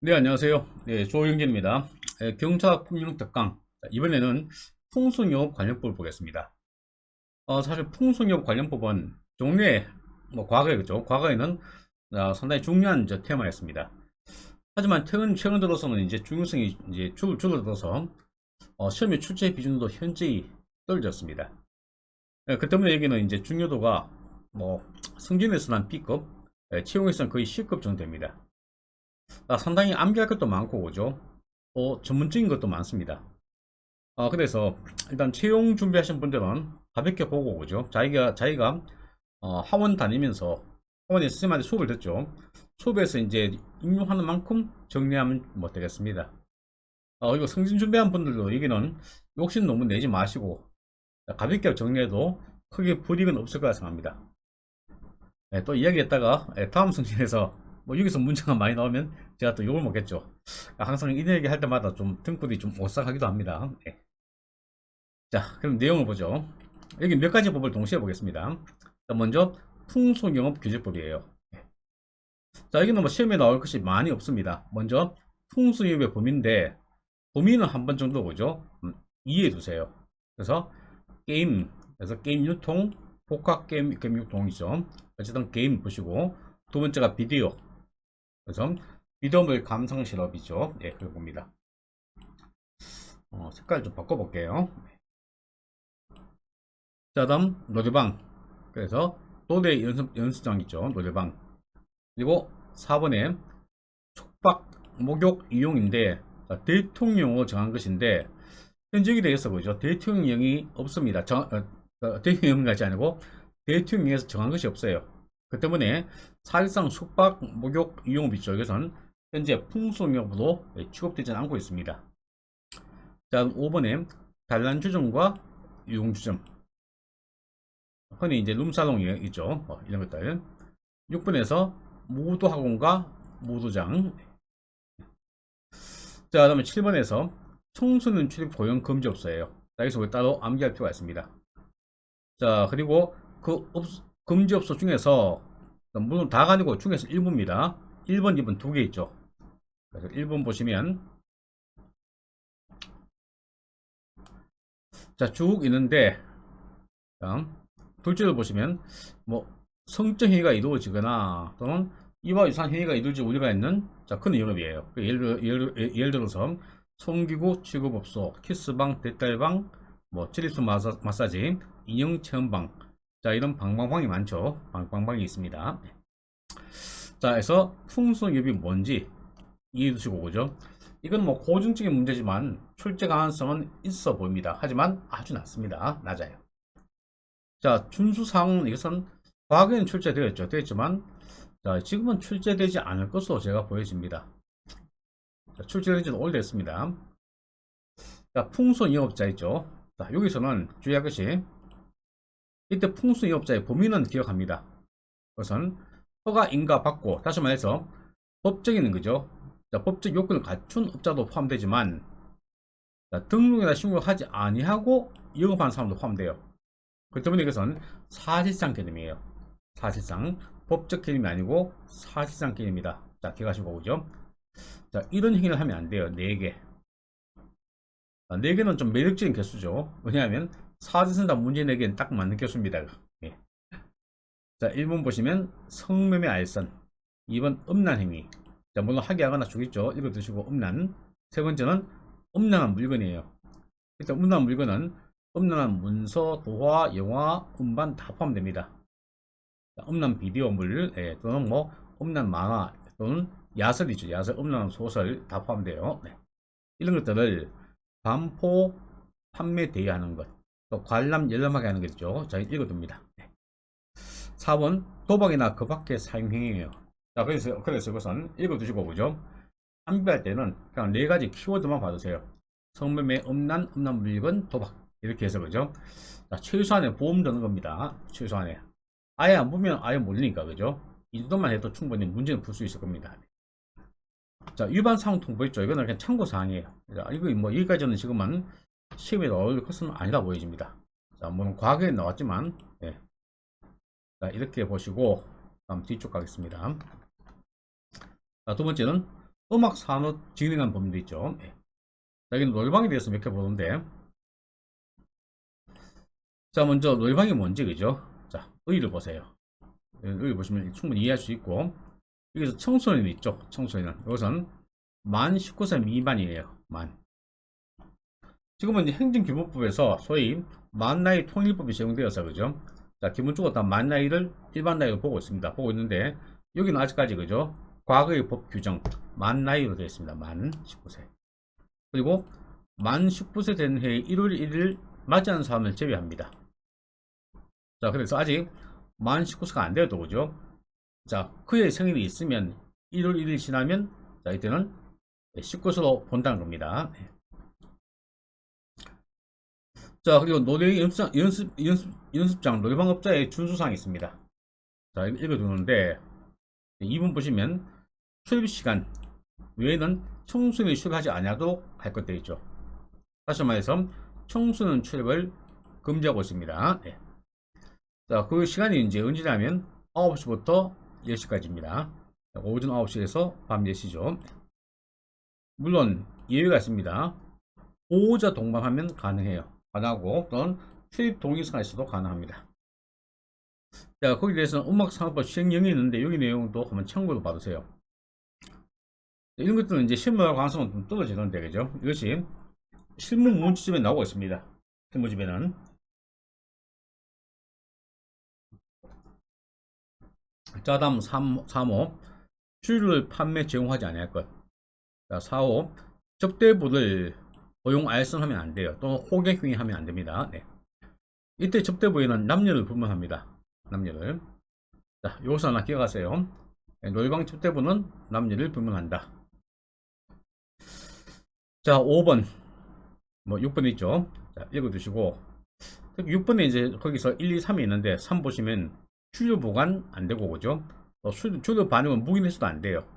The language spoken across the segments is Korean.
네, 안녕하세요. 네, 조영진입니다. 경차 풍력 특강. 자, 이번에는 풍속영업 관련법을 보겠습니다. 사실 풍속영업 관련법은 종래, 과거에, 그죠? 과거에는 상당히 중요한 테마였습니다. 하지만 최근 들어서는 이제 중요성이 이제 줄어들어서 시험의 출제 비중도 현저히 떨어졌습니다. 그 때문에 여기는 이제 중요도가 성진에서는 한 B급, 채용에서는 거의 C급 정도 됩니다. 상당히 암기할 것도 많고, 그죠? 전문적인 것도 많습니다. 그래서 일단 채용 준비하신 분들은 가볍게 보고, 그죠? 자기가 학원 다니면서 학원에 선생님한테 수업을 듣죠. 수업에서 이제 응용하는 만큼 정리하면 되겠습니다. 그리고 성진 준비한 분들도 여기는 욕심 너무 내지 마시고 가볍게 정리해도 크게 불이익은 없을 거라 생각합니다. 또 이야기했다가 다음 성진에서 여기서 문제가 많이 나오면 제가 또 욕을 먹겠죠. 항상 이런 얘기 할 때마다 좀 등골이 좀 오싹하기도 합니다. 네. 자, 그럼 내용을 보죠. 여기 몇 가지 법을 동시에 보겠습니다. 자, 먼저 풍속영업규제법이에요. 자, 여기는 시험에 나올 것이 많이 없습니다. 먼저 풍속영업의 범위인데 범위는 한 번 정도 보죠. 이해해 두세요. 그래서 게임 유통, 복합 게임 유통이죠. 어쨌든 게임 보시고, 두 번째가 비디오. 그래서 비디오물 감상 실업이죠. 예, 그거 봅니다. 색깔 좀 바꿔볼게요. 자, 다음 노래방. 그래서 노래 연습장 있죠. 노래방. 그리고 4번에 촉박 목욕 이용인데 대통령으로 정한 것인데 현직에 대해서 보죠. 대통령이 없습니다. 대통령 같이 아니고 대통령에서 정한 것이 없어요. 그 때문에 사실상 숙박 목욕 이용업 있죠. 이것은 현재 풍속업으로 취급되지 않고 있습니다. 자, 5번에 단란주점과 유흥주점, 흔히 이제 룸사롱이 있죠. 이런 것들. 6번에서 모도학원과 모도장. 자, 그다음에 7번에서 청소년 출입 고용 금지업소예요. 여기서 따로 암기할 필요가 있습니다. 자, 그리고 금지업소 중에서 물론 다가 아니고 중에서 일부입니다. 1번, 2번 두 개 있죠. 그래서 1번 보시면 자, 쭉 있는데 둘째로 보시면 성적 행위가 이루어지거나 또는 이와 유사한 행위가 이루어질 우려가 있는 큰 영업이에요. 예를 들어서 성기구 취급업소, 키스방, 대딸방, 찌릿수 마사지, 인형 체험방, 자, 이런 방방방이 많죠. 방방방이 있습니다. 자, 그래서 풍속업이 뭔지 이해해 두시고, 그죠? 이건 고증적인 문제지만 출제 가능성은 있어 보입니다. 하지만 아주 낮습니다. 낮아요. 자, 준수사항은 이것은 과거에는 되었지만, 자, 지금은 출제되지 않을 것으로 제가 보여집니다. 자, 출제된 지는 오래됐습니다. 자, 풍속영업자 있죠. 자, 여기서는 주의할 것이, 이때 풍속영업자의 범위는 기억합니다. 그것은 허가 인가 받고, 다시 말해서 법적인 거죠. 자, 법적 요건을 갖춘 업자도 포함되지만, 자, 등록이나 신고를 하지 아니하고 영업하는 사람도 포함돼요. 그 때문에 이것은 사실상 개념이에요. 사실상 법적 개념이 아니고 사실상 개념이다. 자, 기억하시고, 그죠? 자, 이런 행위를 하면 안 돼요. 4개. 4개는 좀 매력적인 개수죠. 왜냐하면 사지선다 문제 내기엔 딱 맞는 개수입니다. 예. 자, 1번 보시면 성매매 알선, 2번 음란행위. 자, 물론 하기하거나 주겠죠. 읽어 두시고 음란. 세 번째는 음란한 물건이에요. 일단 음란한 물건은 음란한 문서, 도화, 영화, 음반 다 포함됩니다. 음란 비디오물, 또는 음란 만화 또는 야설이죠. 야설, 음란한 소설 다 포함돼요. 네. 이런 것들을 반포 판매 대여하는 것, 또 관람 열람하게 하는 거죠. 자, 읽어둡니다. 네. 4번 도박이나 그 밖의 사용행위예요. 자, 그래서 이것은 읽어두시고, 그죠? 암기할 때는 그냥 4가지 키워드만 받으세요. 성매매, 음란 물건, 도박. 이렇게 해서, 그죠? 자, 최소한의 보험 드는 겁니다. 최소한의. 아예 안 보면 아예 모르니까, 그죠? 이 정도만 해도 충분히 문제는 풀 수 있을 겁니다. 자, 위반 사항 통보 있죠. 이거는 그냥 참고 사항이에요. 자, 이거 여기까지는 지금은 시험에 나올 것은 아니라 보여집니다. 자, 물론 과거에 나왔지만, 예. 자, 이렇게 보시고, 다음 뒤쪽 가겠습니다. 자, 두 번째는 음악 산업 진흥한 범위도 있죠. 예. 자, 여기는 노래방에 대해서 몇 개 보는데, 자, 먼저 노래방이 뭔지, 그죠? 자, 의의를 보세요. 의의 보시면 충분히 이해할 수 있고, 여기서 청소년이 있죠. 청소년. 이것은 만 19세 미만이에요. 만. 지금은 이제 행정기본법에서 소위 만나이 통일법이 적용되어서, 그죠? 자, 기본적으로 다 만나이를 일반 나이로 보고 있습니다. 보고 있는데, 여기는 아직까지, 그죠? 과거의 법 규정, 만나이로 되어 있습니다. 만 19세. 그리고 만 19세 된 해의 1월 1일 맞지 않은 사람을 제외합니다. 자, 그래서 아직 만 19세가 안 되어도, 그죠? 자, 그의 생일이 있으면 1월 1일 지나면, 자, 이때는 19세로 본다는 겁니다. 자, 그리고 노래 연습장 노래방업자의 준수사항이 있습니다. 자, 읽어두는데, 2번 보시면 출입시간 외에는 청소년이 출입하지 않아도 할 것 되어 있죠. 다시 말해서 청소년 출입을 금지하고 있습니다. 네. 자, 그 시간이 이제 언제냐면 9시부터 10시까지입니다. 오전 9시에서 밤 10시죠. 물론 예외가 있습니다. 보호자 동반하면 가능해요. 가능하고 또는 출입 동의서가 있어도 가능합니다. 자, 거기에 대해서는 음악산업법 시행령이 있는데 여기 내용도 한번 참고로 봐주세요. 이런 것들은 이제 실무할 가능성은 좀 떨어지는데, 그죠? 이것이 실무 문제집에 나오고 있습니다. 실무집에는. 자, 다음 3호. 주류를 판매 제공하지 않을 것. 자, 4호. 접대부를 고용 알선하면 안 돼요. 또는 호객 행위하면 안 됩니다. 네. 이때 접대부에는 남녀를 불문합니다. 남녀를. 자, 요것을 하나 기억하세요. 네, 노래방 접대부는 남녀를 불문한다. 자, 5번. 뭐 6번 있죠. 자, 읽어두시고 6번에 이제 거기서 1, 2, 3이 있는데 3 보시면 출류 보관 안 되고, 그죠? 출류 반응은 묵인해서도 안 돼요.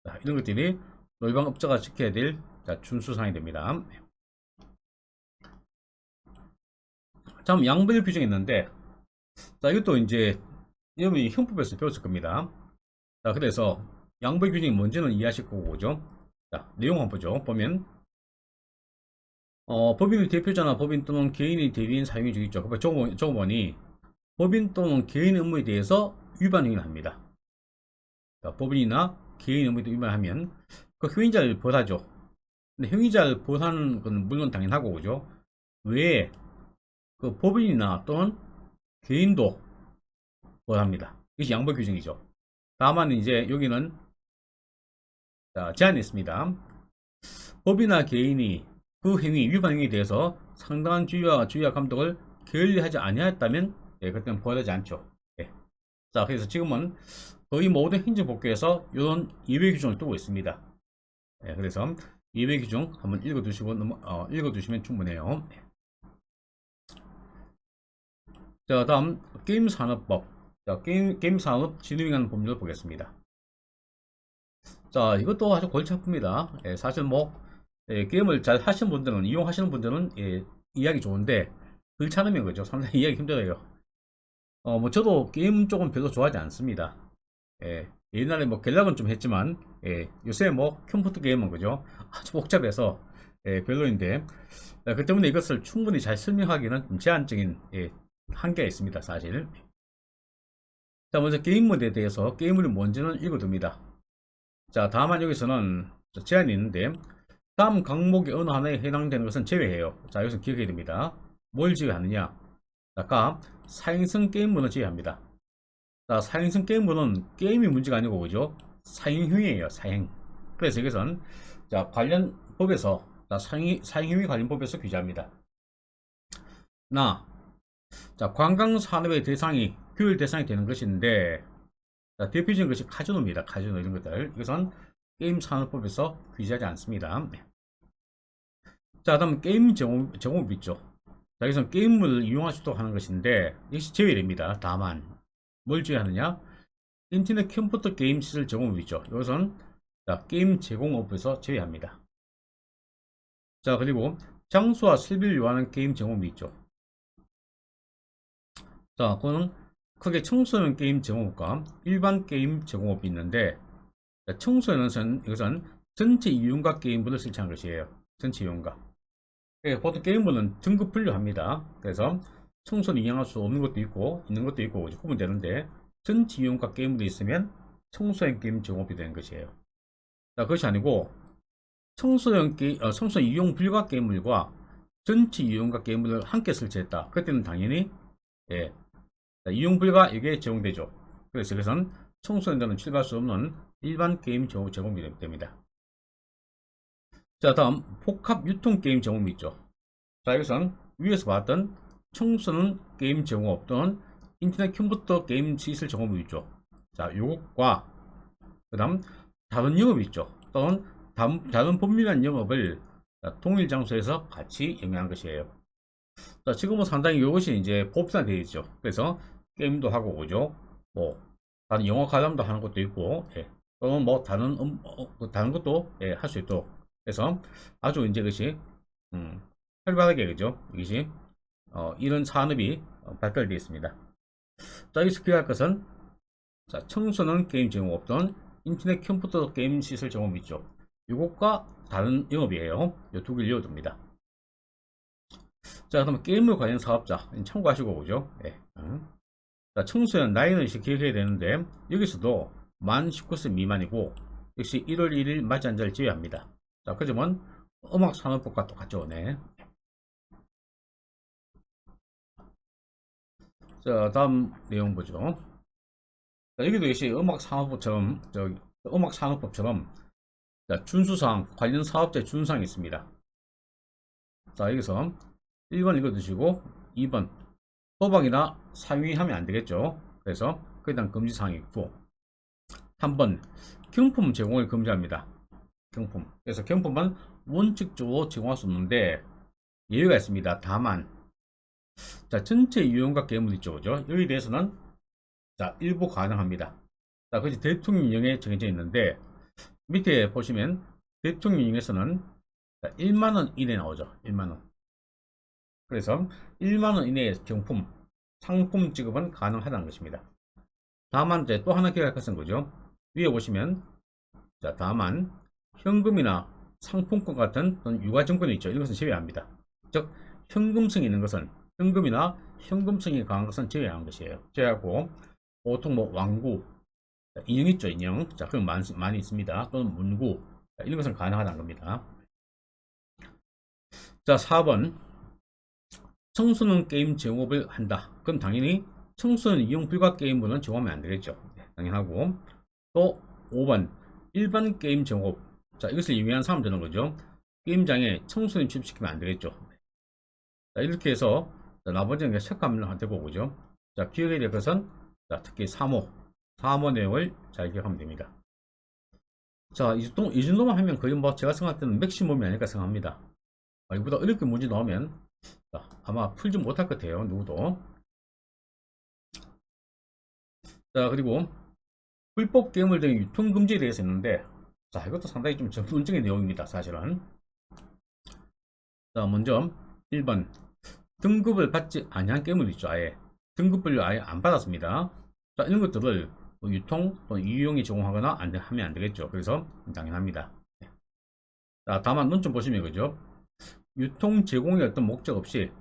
자, 이런 것들이 노래방 업자가 지켜야 될 준수사항이 됩니다. 다음 양벌 규정이 있는데, 자, 이것도 이제 여러분이 형법에서 배웠을 겁니다. 자, 그래서 양벌 규정이 뭔지는 이해하실 거고, 그죠? 자, 내용 한번 보죠. 보면 법인의 대표자나 법인 또는 개인의 대리인 사용이 주겠죠. 조금원이 법인 또는 개인 의무에 대해서 위반 행위를 합니다. 그러니까 법인이나 개인 의무에 위반하면 그 행위자를 벌하죠. 근데 행위자를 벌하는 건 물론 당연하고, 그죠? 왜 그 법인이나 또는 개인도 벌합니다. 이것이 양벌 규정이죠. 다만 이제 여기는 제한이 있습니다. 법이나 개인이 그 행위, 위반 행위에 대해서 상당한 주의와 감독을 게을리하지 아니하였다면, 그때는 벌하지 않죠. 예. 자, 그래서 지금은 거의 모든 행정법규에서 이런 예외 규정을 두고 있습니다. 예, 그래서 예외 규정 한번 읽어두시면 충분해요. 자, 다음 게임산업법. 자, 게임산업 진흥하는 법률을 보겠습니다. 자, 이것도 아주 골치 아픕니다. 예, 사실 뭐 게임을 잘 하시는 분들은, 이용하시는 분들은 이해하기 좋은데 그렇지 않으면, 그죠, 상당히 이해하기 힘들어요. 뭐 저도 게임 쪽은 별로 좋아하지 않습니다. 옛날에 뭐 갤락은 좀 했지만, 요새 뭐 컴퓨터 게임은, 그죠, 아주 복잡해서 별로인데, 그 때문에 이것을 충분히 잘 설명하기는 좀 제한적인 한계가 있습니다, 사실. 자, 먼저 게임 모드에 대해서 게임물이 뭔지는 읽어둡니다. 자, 다만 여기서는 제한이 있는데 다음 항목의 어느 하나에 해당되는 것은 제외해요. 자, 여기서 기억해야 됩니다. 뭘 제외하느냐? 아까 4인승 게임물은 제외합니다. 자, 4인승 게임물은 게임이 문제가 아니고, 그죠? 사행행위예요, 사행. 그래서 이것은 자, 관련 법에서, 사행행위 관련 법에서 규제합니다. 자, 관광산업의 대상이 규율 대상이 되는 것인데, 자, 대표적인 것이 카지노입니다. 카지노 이런 것들. 이것은 게임산업법에서 규제하지 않습니다. 자, 다음 게임 제공업 있죠. 자, 여기서 게임을 이용할 수도 하는 것인데 역시 제외됩니다. 다만 뭘 제외하느냐? 인터넷 컴퓨터 게임 시설 제공업 있죠. 이것은 게임 제공업에서 제외합니다. 자, 그리고 장소와 설비를 요하는 게임 제공업이 있죠. 자, 그거는 크게 청소년 게임 제공업과 일반 게임 제공업이 있는데, 자, 청소년은 이것은 전체 이용과 게임부를 설치한 것이에요. 전체 이용과. 예, 보통 게임부는 등급 분류합니다. 그래서 청소는 이용할 수 없는 것도 있고 있는 것도 있고 구분되는데, 전체 이용과 게임부도 있으면 청소년 게임 제공업이 되는 것이에요. 자, 그것이 아니고 청소년 이용 불가 게임물과 전체 이용과 게임물을 함께 설치했다. 그때는 당연히 예, 이용 불가 이게 제공되죠. 그래서 이것은 청소년들은 출가할 수 없는 일반 게임 제공이 됩니다. 자, 다음 복합 유통 게임 제공이 있죠. 자, 이것은 위에서 봤던 청소년 게임 제공업 또는 인터넷 컴퓨터 게임 시설 제공이 있죠. 자, 요것과 그 다음 다른 영업이 있죠. 또는 다른 법률한 영업을 동일 장소에서 같이 영위한 것이에요. 자, 지금은 상당히 이것이 이제 보편화되어 있죠. 그래서 게임도 하고 오죠. 뭐 다른 영어 관람도 하는 것도 있고, 예. 또는 뭐 다른 것도 예, 할 수 있도록. 그래서 아주 이제 그것이 활발하게 그죠. 이것이 이런 산업이 발달되어 있습니다. 자, 여기서 기억할 것은 자, 청소년 게임 제공업 또는 인터넷 컴퓨터 게임 시설 제공업 있죠. 이것과 다른 영업이에요. 이 두 개를 이어둡니다. 자, 그러면 게임물 관련 사업자 참고하시고 오죠. 네. 자, 청소년 나이는 이제 기억해야 되는데, 여기서도 만 19세 미만이고 역시 1월 1일 맞이 한자를 제외합니다. 자, 그 점은 음악산업법과 똑같죠. 네. 자, 다음 내용 보죠. 자, 여기도 역시 음악산업법처럼 준수사항, 관련 사업자의 준수사항이 있습니다. 자, 여기서 1번 읽어두시고 2번 도박이나 사유하면 안 되겠죠. 그래서 그에 대한 금지사항이 있고, 3번 경품 제공을 금지합니다. 경품. 그래서 경품은 원칙적으로 제공할 수 없는데 예외가 있습니다. 다만 자, 전체 이용과 게임을 있죠. 그죠? 여기에 대해서는 자, 일부 가능합니다. 자, 그것이 대통령령에 정해져 있는데, 밑에 보시면 대통령령에서는 1만원 이내 나오죠. 1만원. 그래서 1만원 이내의 경품, 상품 지급은 가능하다는 것입니다. 다만 이제 또 하나 기억할 것은 거죠. 위에 보시면 자, 다만 현금이나 상품권 같은 유가증권이 있죠. 이것은 제외합니다. 즉 현금성이 있는 것은, 현금이나 현금성이 강한 것은 제외한 것이에요. 제외하고 보통 뭐 왕구, 인형 있죠. 인형. 자, 그런 많이 있습니다. 또는 문구, 이런 것은 가능하다는 겁니다. 자, 4번 청소년 게임 제공업을 한다. 그럼 당연히 청소년 이용 불가 게임물은 제공하면 안 되겠죠. 당연하고, 또 5번 일반 게임 제공업. 자, 이것을 이용한 사람들은 거죠. 게임장에 청소년 출입시키면 안 되겠죠. 자, 이렇게 해서 나머지는 체크하면 되고 오죠. 자, 기억해야 될 것은 자, 특히 3호 내용을 잘 기억하면 됩니다. 자, 이 정도만 하면 거의 뭐 제가 생각할 때는 맥시멈이 아닐까 생각합니다. 이보다 어렵게 문제 나오면 자, 아마 풀지 못할 것 같아요. 누구도. 자, 그리고 불법 게임물 등의 유통 금지에 대해서 있는데, 자, 이것도 상당히 좀 전문적인 내용입니다. 사실은. 자, 먼저 1번 등급을 받지 아니한 게임물 있죠. 아예 등급을 아예 안 받았습니다. 자, 이런 것들을 유통 또는 이용이 제공하거나 하면 안 되겠죠. 그래서 당연합니다. 자, 다만 논점 보시면 그죠. 유통 제공의 어떤 목적 없이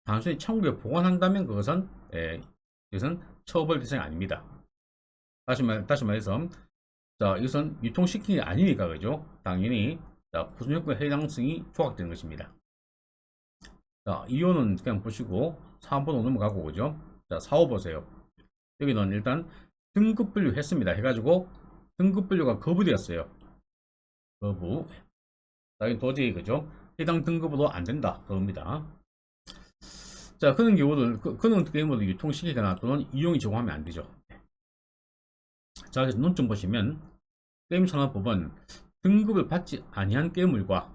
단순히 창구에 보관한다면 그것은 처벌 대상이 아닙니다. 다시 말해서 자, 이것은 유통시킨 게 아니니까 그죠. 당연히 자, 구성요건에 해당성이 부각되는 것입니다. 자, 2호는 그냥 보시고 3번 넘어가고 그죠. 자, 4호 보세요. 여기는 일단 등급 분류 했습니다. 해가지고 등급 분류가 거부되었어요. 거부. 자, 이건 도저히 그죠. 해당 등급으로 안 된다. 그럽니다. 자, 그런 게임으로 유통시키거나 또는 이용이 제공하면 안 되죠. 자, 그래서 논점 보시면 게임산업법은 등급을 받지 아니한 게임물과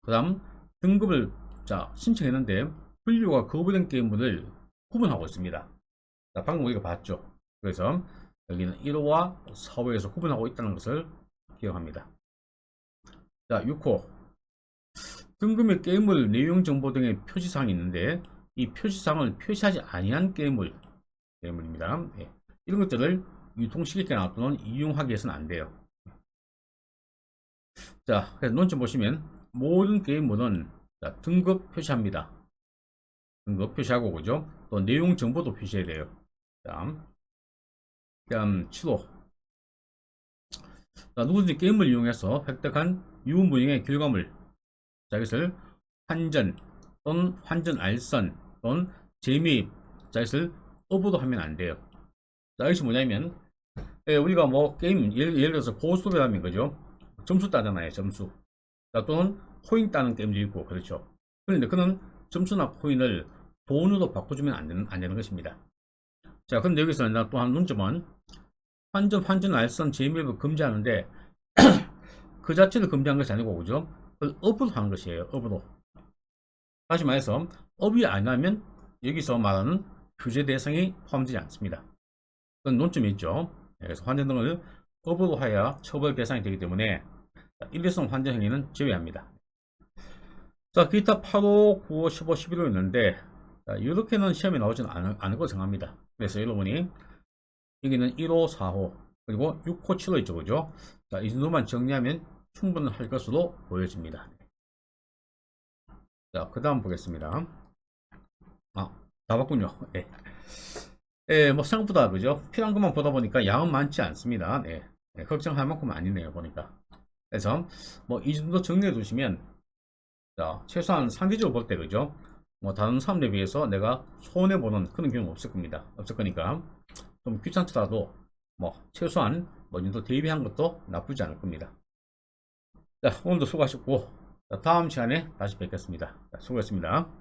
그 다음 등급을 자, 신청했는데 분류가 거부된 게임물을 구분하고 있습니다. 자, 방금 우리가 봤죠. 그래서 여기는 1호와 4호에서 구분하고 있다는 것을 기억합니다. 자, 6호 등급의 게임물 내용 정보 등의 표시사항이 있는데 이 표시사항을 표시하지 아니한 게임물입니다. 네. 이런 것들을 유통시키거나 또는 이용하기 위해서는 안 돼요. 자, 그래서 논점 보시면 모든 게임모는 자, 등급 표시합니다. 등급 표시하고 그죠? 또 내용 정보도 표시해야 돼요. 다음 7호. 자, 누구든지 게임을 이용해서 획득한 유무형의 결과물, 자, 이것을 환전 또는 환전 알선 또는 재미입, 자, 이것을 업으로 하면 안 돼요. 자, 이것이 뭐냐면 우리가 뭐 게임 예를 들어서 고스톱이라면 그죠? 점수 따잖아요. 점수. 자, 또는 코인 따는 게임도 있고 그렇죠. 그런데 그는 점수나 코인을 돈으로 바꿔주면 안 되는 것입니다. 자, 그런데 여기서 또 한 논점은 환전 알선 재미입을 금지하는데 그 자체를 금지한 것이 아니고 그죠? 그걸 업으로 하는 것이에요. 업으로. 다시 말해서 업이 아니라면 여기서 말하는 규제 대상이 포함되지 않습니다. 그런 논점이 있죠. 그래서 환전 등을 업으로 하여 처벌 대상이 되기 때문에 일회성 환전 행위는 제외합니다. 자, 기타 8호, 9호, 15, 11호 있는데 이렇게는 시험에 나오지는 않을 것으로 생각합니다. 그래서 여러분이 여기는 1호, 4호 그리고 6호, 7호 있죠. 그죠? 자, 이 정도만 정리하면 충분할 것으로 보여집니다. 자, 그 다음 보겠습니다. 다 봤군요. 네. 뭐 생각보다 그죠? 필요한 것만 보다 보니까 양은 많지 않습니다. 네. 걱정할 만큼은 아니네요. 보니까. 그래서 뭐 이 정도 정리해 두시면 자, 최소한 상대적으로 볼 때 그죠? 뭐 다른 사람들에 비해서 내가 손해 보는 그런 경우 없을 겁니다. 없을 거니까 좀 귀찮더라도 뭐 최소한 뭐 정도 대비한 것도 나쁘지 않을 겁니다. 자, 오늘도 수고하셨고 자, 다음 시간에 다시 뵙겠습니다. 자, 수고했습니다.